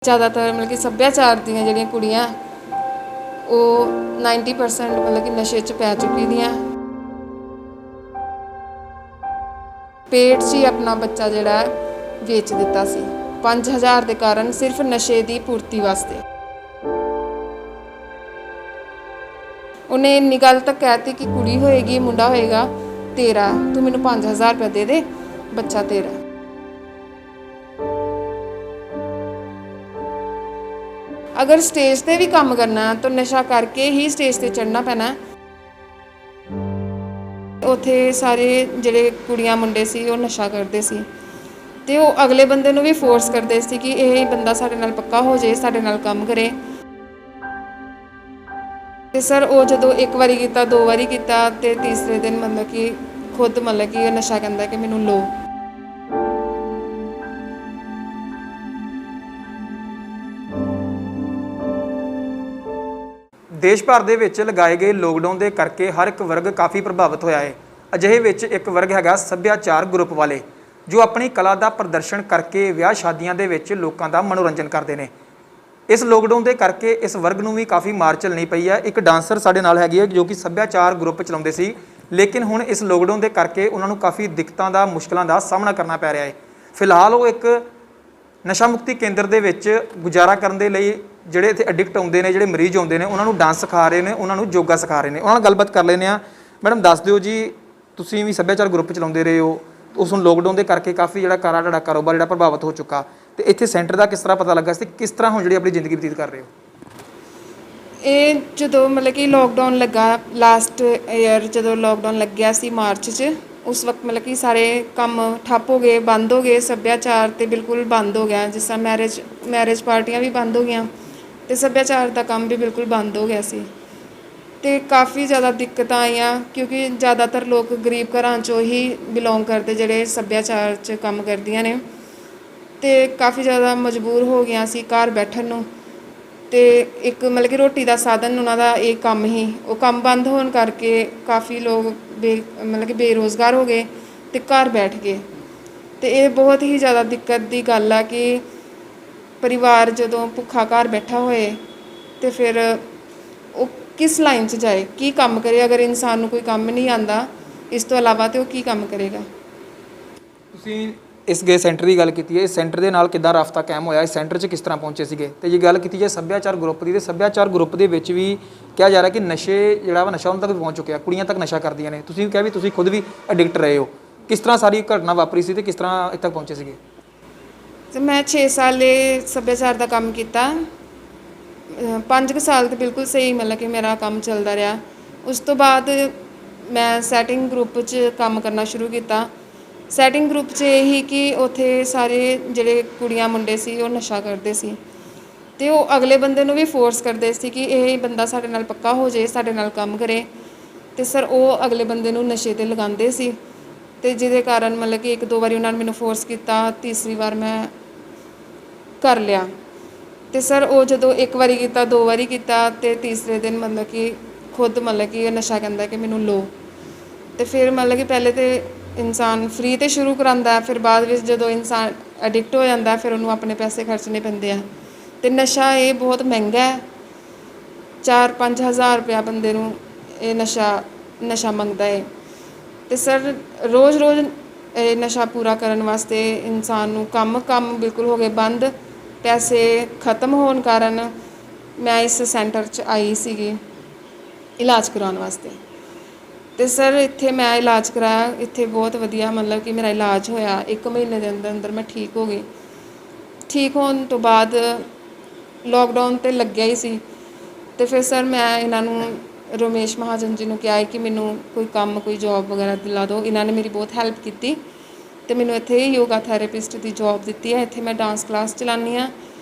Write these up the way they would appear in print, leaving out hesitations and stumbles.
ज़्यादातर मतलब कि सभ्याचार दियां ਜਿਹੜੀਆਂ ਕੁੜੀਆਂ ਉਹ 90% मतलब कि नशे च पै चुकी दियां। पेट 'ਚ ही अपना बच्चा ਜਿਹੜਾ ਵੇਚ ਦਿੱਤਾ ਸੀ 5000 ਦੇ ਕਾਰਨ ਸਿਰਫ ਨਸ਼ੇ ਦੀ ਪੂਰਤੀ ਵਾਸਤੇ। ਉਹਨੇ ਇੰਨੀ ਗੱਲ ਤੱਕ ਕਹਿਤੀ ਕਿ ਕੁੜੀ ਹੋਏਗੀ ਮੁੰਡਾ ਹੋਏਗਾ ਤੇਰਾ, ਤੂੰ ਮੈਨੂੰ 5000 ਰੁਪਏ ਦੇ ਦੇ, ਬੱਚਾ ਤੇਰਾ। अगर स्टेज पर भी काम करना तो नशा करके ही स्टेज पर चढ़ना पैना। उत्थे सारे जिहड़े कुड़ियां मुंडे सी वो नशा करते सी ते वो अगले बंदे नूं भी फोर्स करते सी कि यह बंदा साडे नाल पक्का हो जाए, साडे नाल काम करे। ते सर वो जदों एक बारी कीता, दो बारी कीता ते तीसरे दिन मतलब कि खुद मतलब कि नशा कहंदा कि मैनूं लो। देश भर दे विच लगाए गए लॉकडाउन के करके हर एक वर्ग काफ़ी प्रभावित होया है। अजिहे विच एक वर्ग हैगा सभ्याचार ग्रुप वाले जो अपनी कला का प्रदर्शन करके विआह शादियां दे विच लोकां दा मनोरंजन करते हैं। इस लॉकडाउन के करके इस वर्ग नूं भी काफ़ी मार झलनी पई है। एक डांसर साडे नाल हैगी है जो कि सभ्याचार ग्रुप चलाउंदे सी, लेकिन हुण इस लॉकडाउन के करके उन्होंने काफ़ी दिक्कतां दा मुश्किलों का सामना करना पै रहा है। फिलहाल वो एक नशा मुक्ति केंद्र दे विच गुजारा करने दे लई ਜਿਹੜੇ ਇੱਥੇ ਐਡਿਕਟ ਆਉਂਦੇ ਨੇ, ਜਿਹੜੇ ਮਰੀਜ਼ ਆਉਂਦੇ ਨੇ, ਉਹਨਾਂ ਨੂੰ ਡਾਂਸ ਸਿਖਾ ਰਹੇ ਨੇ, ਉਹਨਾਂ ਨੂੰ ਯੋਗਾ ਸਿਖਾ ਰਹੇ ਨੇ। ਉਹਨਾਂ ਨਾਲ ਗੱਲਬਾਤ ਕਰ ਲੈਂਦੇ ਹਾਂ। ਮੈਡਮ ਦੱਸ ਦਿਓ ਜੀ, ਤੁਸੀਂ ਵੀ ਸੱਭਿਆਚਾਰ ਗਰੁੱਪ ਚਲਾਉਂਦੇ ਰਹੇ ਹੋ, ਉਸ ਨੂੰ ਲੋਕਡਾਊਨ ਦੇ ਕਰਕੇ ਕਾਫੀ ਜਿਹੜਾ ਤੁਹਾਡਾ ਕਾਰੋਬਾਰ ਜਿਹੜਾ ਪ੍ਰਭਾਵਿਤ ਹੋ ਚੁੱਕਾ, ਤੇ ਇੱਥੇ ਸੈਂਟਰ ਦਾ ਕਿਸ ਤਰ੍ਹਾਂ ਪਤਾ ਲੱਗਾ ਸੀ, ਕਿਸ ਤਰ੍ਹਾਂ ਹੁਣ ਜਿਹੜੀ ਆਪਣੀ ਜ਼ਿੰਦਗੀ ਬਤੀਤ ਕਰ ਰਹੇ ਹੋ? ਇਹ ਜਦੋਂ मतलब कि लॉकडाउन लगा लास्ट ईयर, ਜਦੋਂ लॉकडाउन ਲੱਗਿਆ ਸੀ ਮਾਰਚ 'ਚ, उस वक्त मतलब कि सारे काम ठप हो गए, बंद हो गए। सभ्याचार तो बिल्कुल बंद हो गया, जिस तरह मैरिज पार्टियां भी बंद हो गई तो सभ्याचार का काम भी बिल्कुल बंद हो गया सी। तो काफ़ी ज़्यादा दिक्कत आईयां क्योंकि ज़्यादातर लोग गरीब घरां चों ही बिलोंग करते जिहड़े सभ्याचार च काम करदियां ने, तो काफ़ी ज़्यादा मजबूर हो गया सी घर बैठन नूं। तो एक मतलब कि रोटी का साधन उन्होंने एक काम ही, वो काम बंद होने करके काफ़ी लोग मतलब कि बेरोज़गार हो गए तो घर बैठ गए। तो ये बहुत ही ज़्यादा दिक्कत की गल है कि परिवार जदों भुखा घर बैठा होए तो फिर वो किस लाइन च जाए, की काम करे। अगर इंसान कोई काम नहीं आता इस तो अलावा तो की काम करेगा। ਤੁਸੀਂ ਇਸ ਗਏ ਸੈਂਟਰ ਦੀ ਗੱਲ ਕੀਤੀ ਹੈ, ਇਸ ਸੈਂਟਰ ਦੇ ਨਾਲ ਕਿੱਦਾਂ ਰਾਬਤਾ ਕਾਇਮ ਹੋਇਆ, ਇਸ ਸੈਂਟਰ 'ਚ ਕਿਸ ਤਰ੍ਹਾਂ ਪਹੁੰਚੇ ਸੀਗੇ? ਤੇ ਜੇ ਗੱਲ ਕੀਤੀ ਜਾਏ ਸੱਭਿਆਚਾਰ ਗਰੁੱਪ ਦੀ, ਤੇ ਸੱਭਿਆਚਾਰ ਗਰੁੱਪ ਦੇ ਵਿੱਚ ਵੀ ਕਿਹਾ ਜਾ ਰਿਹਾ ਕਿ ਨਸ਼ੇ ਜਿਹੜਾ ਵਾ ਨਸ਼ਾ ਉਹਨਾਂ ਤੱਕ ਪਹੁੰਚ ਚੁੱਕਿਆ, ਕੁੜੀਆਂ ਤੱਕ ਨਸ਼ਾ ਕਰਦੀਆਂ ਨੇ। ਤੁਸੀਂ ਕਿਹਾ ਵੀ ਤੁਸੀਂ ਖੁਦ ਵੀ ਐਡਿਕਟ ਰਹੇ ਹੋ, ਕਿਸ ਤਰ੍ਹਾਂ ਸਾਰੀ ਘਟਨਾ ਵਾਪਰੀ ਸੀ ਤੇ ਕਿਸ ਤਰ੍ਹਾਂ ਇੱਥੇ ਤੱਕ ਪਹੁੰਚੇ ਸੀਗੇ? तो मैं 6 साल सभ्याचार का काम किया। 5 साल तो बिल्कुल सही मतलब कि मेरा काम चलता रहा। उस तो बाद मैं सैटिंग ग्रुप च काम करना शुरू किया। सैटिंग ग्रुप च यही कि उत्थे सारे जिहड़े कुड़ियां मुंडे सी वो नशा करते सी ते वो अगले बंदे नूं भी फोर्स करते सी कि यह बंदा साडे नाल पक्का हो जाए, साडे नाल काम करे। तो सर वो अगले बंदे नूं नशे ते लगांदे सी ते जिहदे कारण मतलब कि 1-2 बारी उन्होंने मैनूं फोर्स किया, तीसरी बार मैं कर लिया। तो सर वो जदों एक बारी किया, 2 बारी किया तो तीसरे दिन मतलब कि खुद मतलब कि नशा कहंदा कि मैनूं लो। तो फिर मतलब कि पहले तो इंसान फ्री तो शुरू करांदा, फिर बाद में जदों इंसान एडिक्ट हो जाता फिर उन्होंने अपने पैसे खर्चने पैंदे आ। तो नशा ये बहुत महंगा है, 4-5 हज़ार रुपया बंदे नूं ये नशा मंगता है। तो सर रोज़ रोज़ नशा पूरा करने वास्ते इंसान नूं काम बिल्कुल हो गए बंद। पैसे खत्म होने कारण मैं इस सेंटर च आई सी इलाज करवाने वास्ते। तो सर इत्थे मैं इलाज कराया, इत्थे बहुत वधिया मतलब कि मेरा इलाज होया। 1 महीने के अंदर अंदर मैं ठीक हो गई। ठीक होने तो बाद लॉकडाउन तो लग्या ही सी। तो फिर सर मैं इन्हों रमेश महाजन जी ने कहा कि मैनू कोई काम कोई जॉब वगैरह दिला दो। इन्होंने मेरी बहुत हैल्प की तो मैनू इत्थे योगा थैरेपिस्ट की जॉब दी है। इत्थे मैं डांस क्लास चलानी हाँ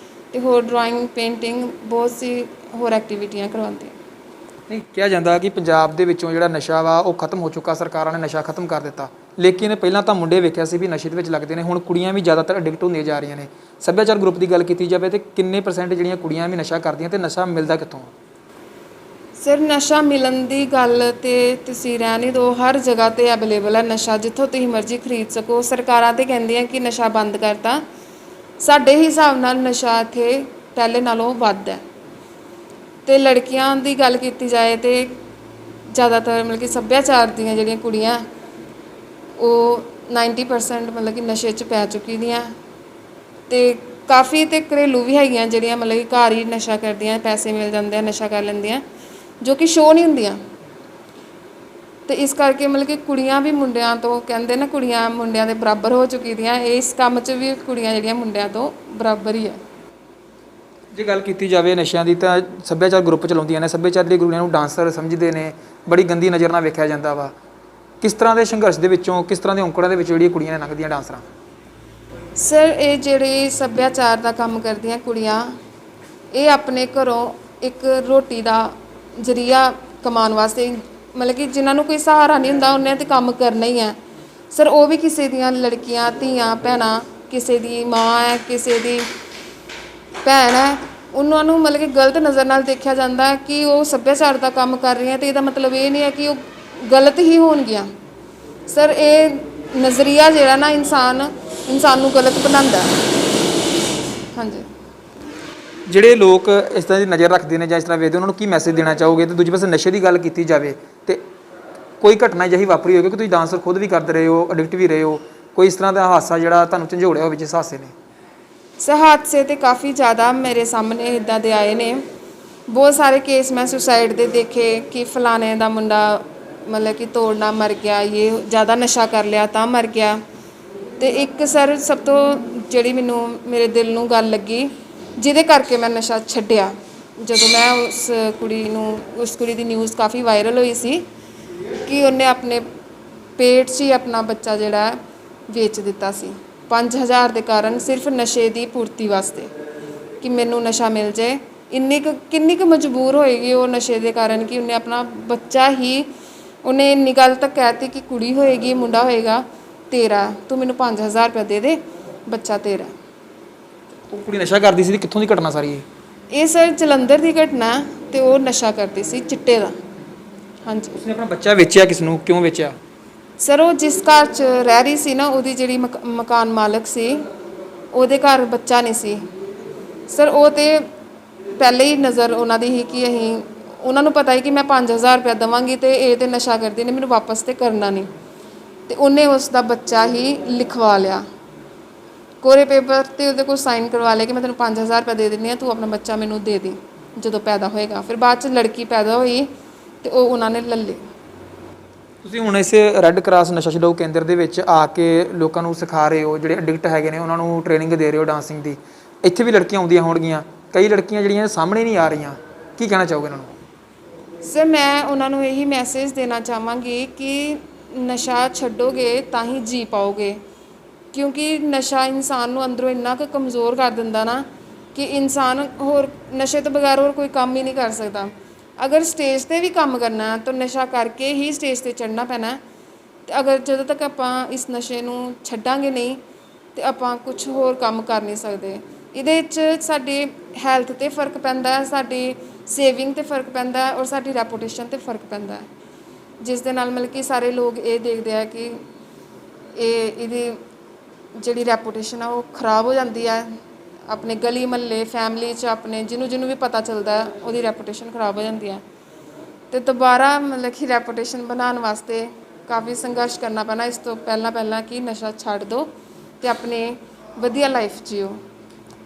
तो होर ड्राइंग पेंटिंग बहुत सी होर एक्टिविटियां करवाती। नहीं किया जाता कि पंजाब दे विचों जिहड़ा नशा वा वो खत्म हो चुका, सरकारां ने नशा खत्म कर दिता, लेकिन पहलां तां मुंडे वेखिया सी भी नशे दे विच लगदे ने, हुण कुड़ियां भी ज़्यादातर एडिक्ट होंदियां जा रहीआं ने। सभ्याचार ग्रुप की गल की जाए तो किन्ने परसेंट जिहड़ियां कुड़ियां भी नशा करदियां ते नशा मिलदा कित्थों? सर नशा मिलन की गल तो तुसीं रहने दो, हर जगह तो अवेलेबल है नशा, जिथों तुसीं मर्जी खरीद सको। सरकारां तो कहंदियां कि नशा बंद करता, ਸਾਡੇ ਹਿਸਾਬ ਨਾਲ ਨਸ਼ਾ ਇੱਥੇ ਪਹਿਲੇ ਨਾਲੋਂ ਵੱਧ ਹੈ। ਤੇ ਲੜਕੀਆਂ ਦੀ ਗੱਲ ਕੀਤੀ ਜਾਏ ਤੇ ਜ਼ਿਆਦਾਤਰ ਮਤਲਬ ਕਿ ਸੱਭਿਆਚਾਰ ਦੀਆਂ ਜਿਹੜੀਆਂ ਕੁੜੀਆਂ ਉਹ 90% ਮਤਲਬ ਕਿ ਨਸ਼ੇ 'ਚ ਪੈ ਚੁੱਕੀ ਦੀਆਂ। ਤੇ ਕਾਫੀ ਤੇ ਘਰੇਲੂ ਵੀ ਹੈਗੀਆਂ ਜਿਹੜੀਆਂ ਮਤਲਬ ਕਿ ਘਰ ਹੀ ਨਸ਼ਾ ਕਰਦੀਆਂ, ਪੈਸੇ ਮਿਲ ਜਾਂਦੇ ਆ ਨਸ਼ਾ ਕਰ ਲੈਂਦੀਆਂ, ਜੋ ਕਿ ਸ਼ੋਅ ਨਹੀਂ ਹੁੰਦੀਆਂ। ਤੇ ਇਸ ਕਰਕੇ ਮਤਲਬ ਕਿ ਕੁੜੀਆਂ ਵੀ ਮੁੰਡਿਆਂ ਤੋਂ, ਕਹਿੰਦੇ ਨਾ ਕੁੜੀਆਂ ਮੁੰਡਿਆਂ ਦੇ ਬਰਾਬਰ ਹੋ ਚੁੱਕੀ ਦੀਆਂ, ਇਸ ਕੰਮ 'ਚ ਵੀ ਕੁੜੀਆਂ ਜਿਹੜੀਆਂ ਮੁੰਡਿਆਂ ਤੋਂ ਬਰਾਬਰ ਹੀ ਹੈ। ਜੇ ਗੱਲ ਕੀਤੀ ਜਾਵੇ ਨਸ਼ਿਆਂ ਦੀ ਤਾਂ ਸੱਭਿਆਚਾਰ ਗਰੁੱਪ ਚਲਾਉਂਦੀਆਂ ਨੇ, ਸੱਭਿਆਚਾਰ ਦੀ ਕੁੜੀਆਂ ਨੂੰ ਡਾਂਸਰ ਸਮਝਦੇ ਨੇ, ਬੜੀ ਗੰਦੀ ਨਜ਼ਰ ਨਾਲ ਵੇਖਿਆ ਜਾਂਦਾ ਵਾ। ਕਿਸ ਤਰ੍ਹਾਂ ਦੇ ਸੰਘਰਸ਼ ਦੇ ਵਿੱਚੋਂ, ਕਿਸ ਤਰ੍ਹਾਂ ਦੇ ਔਂਕੜਾਂ ਦੇ ਵਿੱਚ ਜਿਹੜੀਆਂ ਕੁੜੀਆਂ ਨੇ ਲੰਘਦੀਆਂ ਡਾਂਸਰਾਂ? ਸਰ ਇਹ ਜਿਹੜੇ ਸੱਭਿਆਚਾਰ ਦਾ ਕੰਮ ਕਰਦੀਆਂ ਕੁੜੀਆਂ, ਇਹ ਆਪਣੇ ਘਰੋਂ ਇੱਕ ਰੋਟੀ ਦਾ ਜ਼ਰੀਆ ਕਮਾਉਣ ਵਾਸਤੇ, ਮਤਲਬ ਕਿ ਜਿਨ੍ਹਾਂ ਨੂੰ ਕੋਈ ਸਹਾਰਾ ਨਹੀਂ ਹੁੰਦਾ ਉਹਨੇ ਤਾਂ ਕੰਮ ਕਰਨਾ ਹੀ ਹੈ। ਸਰ ਉਹ ਵੀ ਕਿਸੇ ਦੀਆਂ ਲੜਕੀਆਂ, ਧੀਆਂ, ਭੈਣਾਂ, ਕਿਸੇ ਦੀ ਮਾਂ ਹੈ, ਕਿਸੇ ਦੀ ਭੈਣ ਹੈ, ਉਹਨਾਂ ਨੂੰ ਮਤਲਬ ਕਿ ਗਲਤ ਨਜ਼ਰ ਨਾਲ ਦੇਖਿਆ ਜਾਂਦਾ ਕਿ ਉਹ ਸੱਭਿਆਚਾਰ ਦਾ ਕੰਮ ਕਰ ਰਹੀਆਂ, ਅਤੇ ਇਹਦਾ ਮਤਲਬ ਇਹ ਨਹੀਂ ਹੈ ਕਿ ਉਹ ਗਲਤ ਹੀ ਹੋਣਗੀਆਂ। ਸਰ ਇਹ ਨਜ਼ਰੀਆ ਜਿਹੜਾ ਨਾ ਇਨਸਾਨ ਨੂੰ ਗਲਤ ਬਣਾਉਂਦਾ। ਹਾਂਜੀ, ਜਿਹੜੇ ਲੋਕ ਇਸ ਤਰ੍ਹਾਂ ਦੀ ਨਜ਼ਰ ਰੱਖਦੇ ਨੇ ਜਾਂ ਇਸ ਤਰ੍ਹਾਂ ਵੇਖਦੇ ਉਹਨਾਂ ਨੂੰ ਕੀ ਮੈਸੇਜ ਦੇਣਾ ਚਾਹੋਗੇ? ਤੇ ਦੂਜੇ ਪਾਸੇ ਨਸ਼ੇ ਦੀ ਗੱਲ ਕੀਤੀ ਜਾਵੇ ਤੇ ਕੋਈ ਘਟਨਾ ਅਜਿਹੀ ਵਾਪਰੀ ਹੋਵੇ ਕਿ ਤੁਸੀਂ ਡਾਂਸਰ ਖੁਦ ਵੀ ਕਰਦੇ ਰਹੇ ਹੋ, ਐਡਿਕਟ ਵੀ ਰਹੇ ਹੋ, ਕੋਈ ਇਸ ਤਰ੍ਹਾਂ ਦਾ ਹਾਦਸਾ ਜਿਹੜਾ ਤੁਹਾਨੂੰ ਝੰਜੋੜਿਆ ਹੋਵੇ ਜਿਸ ਹਾਦਸੇ ਨੇ? ਸਰ ਹਾਦਸੇ ਤੇ ਕਾਫੀ ਜ਼ਿਆਦਾ ਮੇਰੇ ਸਾਹਮਣੇ ਇੱਦਾਂ ਦੇ ਆਏ ਨੇ। ਬਹੁਤ ਸਾਰੇ ਕੇਸ ਮੈਂ ਸੁਸਾਈਡ ਦੇ ਦੇਖੇ ਕਿ ਫਲਾਣੇ ਦਾ ਮੁੰਡਾ ਮਤਲਬ ਕਿ ਤੋੜਨਾ ਮਰ ਗਿਆ, ਇਹ ਜ਼ਿਆਦਾ ਨਸ਼ਾ ਕਰ ਲਿਆ ਤਾਂ ਮਰ ਗਿਆ। ਅਤੇ ਇੱਕ ਸਰ ਸਭ ਤੋਂ ਜਿਹੜੀ ਮੈਨੂੰ ਮੇਰੇ ਦਿਲ ਨੂੰ ਗੱਲ ਲੱਗੀ, ਜਿਹਦੇ ਕਰਕੇ ਮੈਂ ਨਸ਼ਾ ਛੱਡਿਆ, ਜਦੋਂ ਮੈਂ ਉਸ ਕੁੜੀ ਦੀ ਨਿਊਜ਼ ਕਾਫੀ ਵਾਇਰਲ ਹੋਈ ਸੀ ਕਿ ਉਹਨੇ ਆਪਣੇ ਪੇਟ 'ਚ ਹੀ ਆਪਣਾ ਬੱਚਾ ਜਿਹੜਾ ਵੇਚ ਦਿੱਤਾ ਸੀ 5000 ਦੇ ਕਾਰਨ, ਸਿਰਫ ਨਸ਼ੇ ਦੀ ਪੂਰਤੀ ਵਾਸਤੇ ਕਿ ਮੈਨੂੰ ਨਸ਼ਾ ਮਿਲ ਜਾਏ। ਕਿੰਨੀ ਕੁ ਮਜਬੂਰ ਹੋਏਗੀ ਉਹ ਨਸ਼ੇ ਦੇ ਕਾਰਨ ਕਿ ਉਹਨੇ ਆਪਣਾ ਬੱਚਾ ਹੀ, ਉਹਨੇ ਇੰਨੀ ਗੱਲ ਤੱਕ ਕਹਿਤੀ ਕਿ ਕੁੜੀ ਹੋਏਗੀ ਮੁੰਡਾ ਹੋਏਗਾ ਤੇਰਾ, ਤੂੰ ਮੈਨੂੰ 5000 ਰੁਪਏ ਦੇ ਦੇ, ਬੱਚਾ ਤੇਰਾ। ਉਹ ਕੁੜੀ ਨਸ਼ਾ ਕਰਦੀ ਸੀ? ਕਿੱਥੋਂ ਦੀ ਘਟਨਾ ਸਾਰੀ ਇਹ ਸਰ ਜਲੰਧਰ ਦੀ ਘਟਨਾ, ਤੇ ਉਹ ਨਸ਼ਾ ਕਰਦੀ ਸੀ ਚਿੱਟੇ ਦਾ। ਹਾਂਜੀ। ਉਸਨੇ ਆਪਣਾ ਬੱਚਾ ਵੇਚਿਆ? ਕਿਸ ਨੂੰ, ਕਿਉਂ ਵੇਚਿਆ? ਸਰ ਉਹ ਜਿਸ ਘਰ 'ਚ ਰਹਿ ਰਹੀ ਸੀ ਨਾ, ਉਹਦੀ ਜਿਹੜੀ ਮਕਾਨ ਮਾਲਕ ਸੀ, ਉਹਦੇ ਘਰ ਬੱਚਾ ਨਹੀਂ ਸੀ। ਸਰ ਉਹ ਤਾਂ ਪਹਿਲੇ ਹੀ ਨਜ਼ਰ ਉਹਨਾਂ ਦੀ ਸੀ ਕਿ ਉਹਨਾਂ ਨੂੰ ਪਤਾ ਹੀ ਕਿ ਮੈਂ 5000 ਰੁਪਇਆ ਦੇਵਾਂਗੀ ਅਤੇ ਇਹ ਤਾਂ ਨਸ਼ਾ ਕਰਦੀ ਨੇ, ਮੈਨੂੰ ਵਾਪਸ ਤਾਂ ਕਰਨਾ ਨਹੀਂ। ਅਤੇ ਉਹਨੇ ਉਸ ਦਾ ਬੱਚਾ ਹੀ ਲਿਖਵਾ ਲਿਆ, ਕੋਰੇ ਪੇਪਰ 'ਤੇ ਉਹਦੇ ਕੋਲ ਸਾਈਨ ਕਰਵਾ ਲਿਆ ਕਿ ਮੈਂ ਤੈਨੂੰ 5000 ਰੁਪਇਆ ਦੇ ਦਿੰਦੀ ਹਾਂ, ਤੂੰ ਆਪਣਾ ਬੱਚਾ ਮੈਨੂੰ ਦੇ ਦੇ ਜਦੋਂ ਪੈਦਾ ਹੋਏਗਾ। ਫਿਰ ਬਾਅਦ 'ਚ ਲੜਕੀ ਪੈਦਾ ਹੋਈ ਅਤੇ ਉਹ ਉਹਨਾਂ ਨੇ ਲੈ ਲਈ। ਤੁਸੀਂ ਹੁਣ ਇਸ ਰੈੱਡ ਕਰਾਸ ਨਸ਼ਾ ਛਡਾਊ ਕੇਂਦਰ ਦੇ ਵਿੱਚ ਆ ਕੇ ਲੋਕਾਂ ਨੂੰ ਸਿਖਾ ਰਹੇ ਹੋ, ਜਿਹੜੇ ਐਡਿਕਟ ਹੈਗੇ ਨੇ ਉਹਨਾਂ ਨੂੰ ਟ੍ਰੇਨਿੰਗ ਦੇ ਰਹੇ ਹੋ ਡਾਂਸਿੰਗ ਦੀ। ਇੱਥੇ ਵੀ ਲੜਕੀਆਂ ਆਉਂਦੀਆਂ ਹੋਣਗੀਆਂ, ਕਈ ਲੜਕੀਆਂ ਜਿਹੜੀਆਂ ਸਾਹਮਣੇ ਨਹੀਂ ਆ ਰਹੀਆਂ, ਕੀ ਕਹਿਣਾ ਚਾਹੋਗੇ ਉਹਨਾਂ ਨੂੰ? ਸਰ ਮੈਂ ਉਹਨਾਂ ਨੂੰ ਇਹੀ ਮੈਸੇਜ ਦੇਣਾ ਚਾਹਾਂਗੀ ਕਿ ਨਸ਼ਾ ਛੱਡੋਗੇ ਤਾਂ ਹੀ ਜੀ ਪਾਓਗੇ, ਕਿਉਂਕਿ ਨਸ਼ਾ ਇਨਸਾਨ ਨੂੰ ਅੰਦਰੋਂ ਇੰਨਾ ਕੁ ਕਮਜ਼ੋਰ ਕਰ ਦਿੰਦਾ ਨਾ ਕਿ ਇਨਸਾਨ ਹੋਰ ਨਸ਼ੇ ਤੋਂ ਬਗੈਰ ਹੋਰ ਕੋਈ ਕੰਮ ਹੀ ਨਹੀਂ ਕਰ ਸਕਦਾ। ਅਗਰ ਸਟੇਜ 'ਤੇ ਵੀ ਕੰਮ ਕਰਨਾ ਤਾਂ ਨਸ਼ਾ ਕਰਕੇ ਹੀ ਸਟੇਜ 'ਤੇ ਚੜ੍ਹਨਾ ਪੈਣਾ। ਅਤੇ ਅਗਰ ਜਦੋਂ ਤੱਕ ਆਪਾਂ ਇਸ ਨਸ਼ੇ ਨੂੰ ਛੱਡਾਂਗੇ ਨਹੀਂ ਤਾਂ ਆਪਾਂ ਕੁਛ ਹੋਰ ਕੰਮ ਕਰ ਨਹੀਂ ਸਕਦੇ। ਇਹਦੇ 'ਚ ਸਾਡੀ ਹੈਲਥ 'ਤੇ ਫਰਕ ਪੈਂਦਾ ਹੈ, ਸਾਡੀ ਸੇਵਿੰਗ 'ਤੇ ਫਰਕ ਪੈਂਦਾ ਹੈ, ਔਰ ਸਾਡੀ ਰੈਪੂਟੇਸ਼ਨ 'ਤੇ ਫਰਕ ਪੈਂਦਾ ਹੈ, ਜਿਸ ਦੇ ਨਾਲ ਮਤਲਬ ਕਿ ਸਾਰੇ ਲੋਕ ਇਹ ਦੇਖਦੇ ਆ ਕਿ ਇਹਦੀ ਜਿਹੜੀ ਰੈਪੂਟੇਸ਼ਨ ਆ ਉਹ ਖਰਾਬ ਹੋ ਜਾਂਦੀ ਹੈ। ਆਪਣੇ ਗਲੀ ਮਹੱਲੇ, ਫੈਮਿਲੀ 'ਚ ਆਪਣੇ ਜਿਹਨੂੰ ਵੀ ਪਤਾ ਚੱਲਦਾ ਉਹਦੀ ਰੈਪੂਟੇਸ਼ਨ ਖਰਾਬ ਹੋ ਜਾਂਦੀ ਹੈ। ਅਤੇ ਦੁਬਾਰਾ ਮਤਲਬ ਕਿ ਰੈਪੂਟੇਸ਼ਨ ਬਣਾਉਣ ਵਾਸਤੇ ਕਾਫੀ ਸੰਘਰਸ਼ ਕਰਨਾ ਪੈਣਾ। ਇਸ ਤੋਂ ਪਹਿਲਾਂ ਕਿ ਨਸ਼ਾ ਛੱਡ ਦਿਓ ਅਤੇ ਆਪਣੀ ਵਧੀਆ ਲਾਈਫ ਜੀਓ।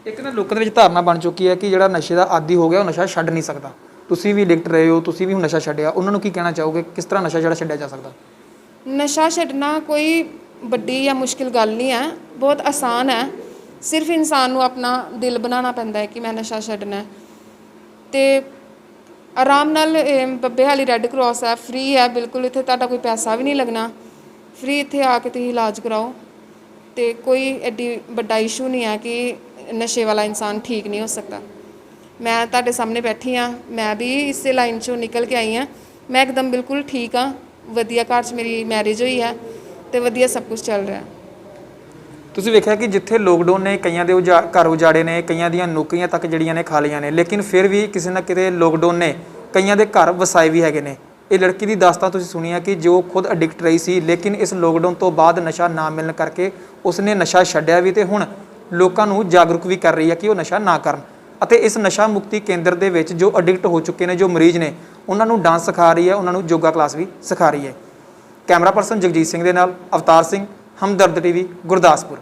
ਇੱਕ ਨਾ ਲੋਕਾਂ ਦੇ ਵਿੱਚ ਧਾਰਨਾ ਬਣ ਚੁੱਕੀ ਹੈ ਕਿ ਜਿਹੜਾ ਨਸ਼ੇ ਦਾ ਆਦੀ ਹੋ ਗਿਆ ਉਹ ਨਸ਼ਾ ਛੱਡ ਨਹੀਂ ਸਕਦਾ। ਤੁਸੀਂ ਵੀ ਐਡਿਕਟ ਰਹੇ ਹੋ, ਤੁਸੀਂ ਵੀ ਹੁਣ ਨਸ਼ਾ ਛੱਡਿਆ, ਉਹਨਾਂ ਨੂੰ ਕੀ ਕਹਿਣਾ ਚਾਹੋਗੇ? ਕਿਸ ਤਰ੍ਹਾਂ ਨਸ਼ਾ ਜਿਹੜਾ ਛੱਡਿਆ ਜਾ ਸਕਦਾ? ਨਸ਼ਾ ਛੱਡਣਾ ਕੋਈ ਵੱਡੀ ਜਾਂ ਮੁਸ਼ਕਿਲ ਗੱਲ ਨਹੀਂ ਹੈ, ਬਹੁਤ ਆਸਾਨ ਹੈ। ਸਿਰਫ ਇਨਸਾਨ ਨੂੰ ਆਪਣਾ ਦਿਲ ਬਣਾਉਣਾ ਪੈਂਦਾ ਹੈ ਕਿ ਮੈਂ ਨਸ਼ਾ ਛੱਡਣਾ। ਅਤੇ ਆਰਾਮ ਨਾਲ ਬੱਬੇ ਹਾਲੀ ਰੈੱਡ ਕਰਾਸ ਹੈ, ਫ੍ਰੀ ਹੈ ਬਿਲਕੁਲ, ਇੱਥੇ ਤੁਹਾਡਾ ਕੋਈ ਪੈਸਾ ਵੀ ਨਹੀਂ ਲੱਗਣਾ, ਫ੍ਰੀ ਇੱਥੇ ਆ ਕੇ ਤੁਸੀਂ ਇਲਾਜ ਕਰਾਓ। ਅਤੇ ਕੋਈ ਐਡੀ ਵੱਡਾ ਇਸ਼ੂ ਨਹੀਂ ਹੈ ਕਿ ਨਸ਼ੇ ਵਾਲਾ ਇਨਸਾਨ ਠੀਕ ਨਹੀਂ ਹੋ ਸਕਦਾ। ਮੈਂ ਤੁਹਾਡੇ ਸਾਹਮਣੇ ਬੈਠੀ ਹਾਂ, ਮੈਂ ਵੀ ਇਸੇ ਲਾਈਨ 'ਚੋਂ ਨਿਕਲ ਕੇ ਆਈ ਹਾਂ, ਮੈਂ ਇੱਕਦਮ ਬਿਲਕੁਲ ਠੀਕ ਹਾਂ, ਵਧੀਆ ਘਰ 'ਚ ਮੇਰੀ ਮੈਰਿਜ ਹੋਈ ਹੈ ਅਤੇ ਵਧੀਆ ਸਭ ਕੁਛ ਚੱਲ ਰਿਹਾ। ਤੁਸੀਂ ਵੇਖਿਆ ਕਿ ਜਿੱਥੇ ਲੋਕਡਾਊਨ ਨੇ ਕਈਆਂ ਦੇ ਘਰ ਉਜਾੜੇ ਨੇ, ਕਈਆਂ ਦੀਆਂ ਨੌਕਰੀਆਂ ਤੱਕ ਜਿਹੜੀਆਂ ਨੇ ਖਾ ਲਈਆਂ ਨੇ, ਲੇਕਿਨ ਫਿਰ ਵੀ ਕਿਸੇ ਨਾ ਕਿਤੇ ਲੋਕਡਾਊਨ ਨੇ ਕਈਆਂ ਦੇ ਘਰ ਵਸਾਏ ਵੀ ਹੈਗੇ ਨੇ। ਇਹ ਲੜਕੀ ਦੀ ਦਾਸਤਾਨ ਤੁਸੀਂ ਸੁਣੀ ਹੈ ਕਿ ਜੋ ਖੁਦ ਐਡਿਕਟ ਰਹੀ ਸੀ, ਲੇਕਿਨ ਇਸ ਲੋਕਡਾਊਨ ਤੋਂ ਬਾਅਦ ਨਸ਼ਾ ਨਾ ਮਿਲਣ ਕਰਕੇ ਉਸਨੇ ਨਸ਼ਾ ਛੱਡਿਆ ਵੀ ਅਤੇ ਹੁਣ ਲੋਕਾਂ ਨੂੰ ਜਾਗਰੂਕ ਵੀ ਕਰ ਰਹੀ ਹੈ ਕਿ ਉਹ ਨਸ਼ਾ ਨਾ ਕਰਨ। ਅਤੇ ਇਸ ਨਸ਼ਾ ਮੁਕਤੀ ਕੇਂਦਰ ਦੇ ਵਿੱਚ ਜੋ ਐਡਿਕਟ ਹੋ ਚੁੱਕੇ ਨੇ, ਜੋ ਮਰੀਜ਼ ਨੇ, ਉਹਨਾਂ ਨੂੰ ਡਾਂਸ ਸਿਖਾ ਰਹੀ ਹੈ, ਉਹਨਾਂ ਨੂੰ ਯੋਗਾ ਕਲਾਸ ਵੀ ਸਿਖਾ ਰਹੀ ਹੈ। ਕੈਮਰਾ ਪਰਸਨ ਜਗਜੀਤ ਸਿੰਘ ਦੇ ਨਾਲ ਅਵਤਾਰ ਸਿੰਘ, ਹਮਦਰਦ ਟੀਵੀ, ਗੁਰਦਾਸਪੁਰ।